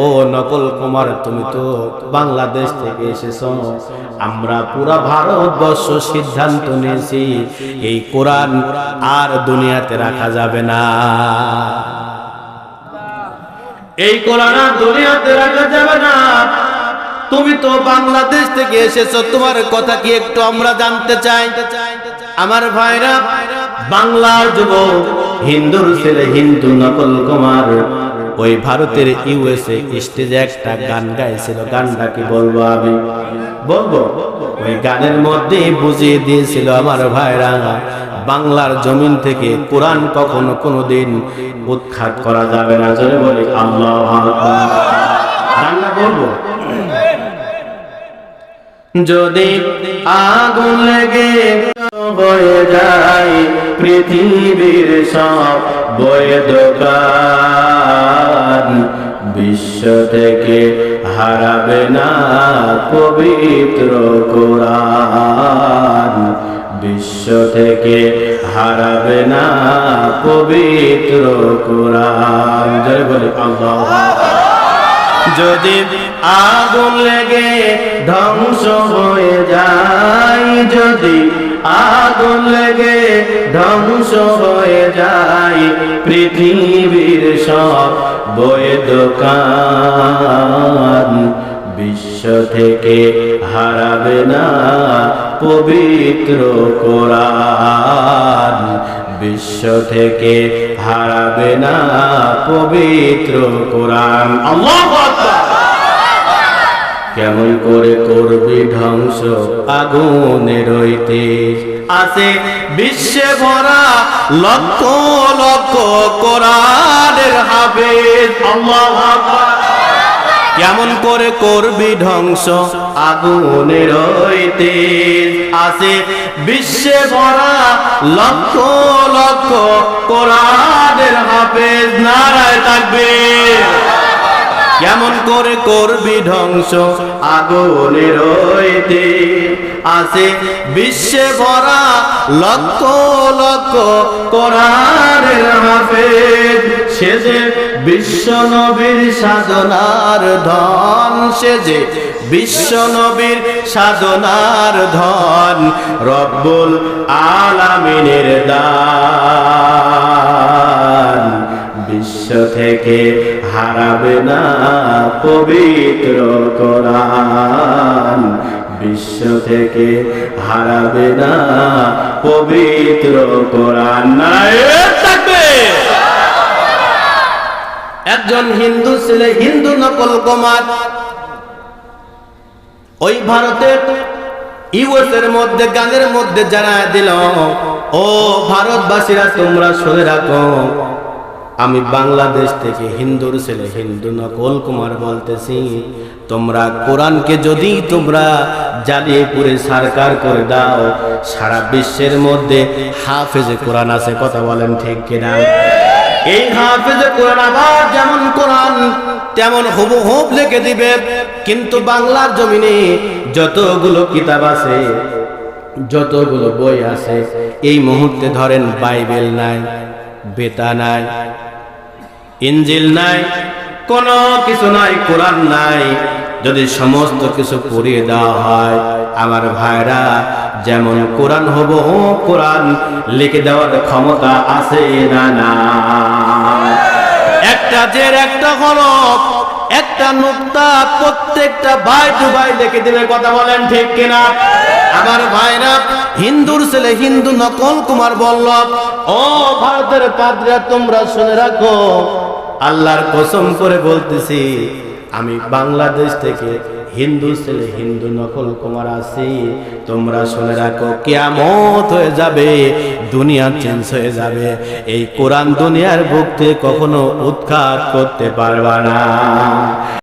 ও নকল কুমার, তুমি তো বাংলাদেশ থেকে এসেছো, আমরা পুরা ভারতবর্ষ সিদ্ধান্ত নিয়েছি এই কোরআন আর দুনিয়াতে রাখা যাবে না, এই কোরআন আর দুনিয়াতে রাখা যাবে না। তুমি তো বাংলাদেশ থেকে এসেছো, তোমার কথা কি একটু আমরা জানতে চাই। আমার ভাইরা, বাংলার যুবক, হিন্দুর ছেলে, হিন্দু নকল কুমার ওই ভারতের ইউএসএ স্টেজে একটা গান গাইছিল। গানটা কি বলবো, আমি বলবো? ওই গানের মধ্যে বুঝিয়ে দিয়েছিল আমার ভাইরা, বাংলার জমিন থেকে কোরআন কখনো কোনোদিন উৎখাত করা যাবে না। জোরে বলি আল্লাহু আকবার। গানটা বলবো? যদি আগুন লেগে বয়ে যায় পৃথিবীর সব বয়ে দোকান, বিশ্ব থেকে হারাবে না পবিত্র কোরআন, বিশ্ব থেকে হারাবে না পবিত্র কোরআন। জয় বলি আল্লাহু আকবার। যদি আগুন লেগে ধ্বংস হয়ে যায়, যদি আগুন লেগে ধ্বংস হয়ে যায় পৃথিবীর সব বয়ে দোকান, বিশ্ব থেকে হারাবে না পবিত্র কোরআন, বিশ্ব থেকে হারাবে না পবিত্র কোরআন। আল্লাহু আকবার। কেমন করে করবি ধ্বংস আগুনের তেজ, আছে বিশ্বে ভরা লক্ষ লক্ষ কোরআনের হাফেজ। আল্লাহু আকবার। কেমন করে করবি ধ্বংস আগুনের তেজ, আছে বিশ্বে ভরা লক্ষ লক্ষ কোরআনের হাফেজ। নারায়ে তাকবীর। কেমন করে করবি ধ্বংস আগুনের তেজ, আছে বিশ্বে ভরা লক্ষ লক্ষ কোরআনের হাফেজ। সে যে বিশ্ব নবীর সাধনার ধন, সে যে বিশ্ব নবীর সাধনার ধন, রব্বুল আলামিনের দান, বিশ্ব থেকে হারাবে না পবিত্র কোরআন, বিশ্ব থেকে হারাবে না পবিত্র কোরআন। নারায়ে তাকবীর। একজন হিন্দু ছেলে, হিন্দু নকল কুমার ওই ভারতের ইউএসএর মধ্যে গানের মধ্যে জানায় দিল, ও ভারতবাসীরা তোমরা শুনে রাখো, আমি বাংলাদেশ থেকে হিন্দুর ছেলে, হিন্দু নকল কুমার বলতেছি, তোমরা কোরআনকে যদি তোমরা জ্বালিয়ে পুড়ে সারকার করে দাও, সারা বিশ্বের মধ্যে হাফেজে কোরআন আছে। কথা বলেন ঠিক কিনা? এই হাফেজে কোরআন আবার যেমন কোরআন তেমন হুবহুব লিখে দিবে, কিন্তু বাংলার জমিনে যতগুলো কিতাব আছে, যতগুলো বই আছে, এই মুহূর্তে ধরেন বাইবেল নাই, বেতা নাই, ইনজিল নাই, কোনো কিছু নাই, কোরআন নাই। যদি সমস্ত কিছু পড়িয়ে দেওয়া হয়, আমার ভাইরা, যেমন কোরআন হুবহু কোরআন লিখে দেওয়ার ক্ষমতা আছে না? না। একটা জের, একটা হরফ, একটা নুক্তা, প্রত্যেকটা বাই টু বাই লিখে দিবে। কথা বলেন ঠিক কিনা? আমার ভাইরা, হিন্দুর ছেলে, হিন্দু নকল কুমার বলল, ও ভারতের পাদ্রীরা তোমরা শুনে রাখো, আল্লাহর কসম করে বলতেছি, আমি বাংলাদেশ থেকে হিন্দু ছেলে, হিন্দু নকল কুমার আছি। তোমরা শুনে রাখো, কিয়ামত হয়ে যাবে, দুনিয়া চেঞ্জ হয়ে যাবে, এই কোরআন দুনিয়ার বুক থেকে কখনো উৎখাত করতে পারবা না।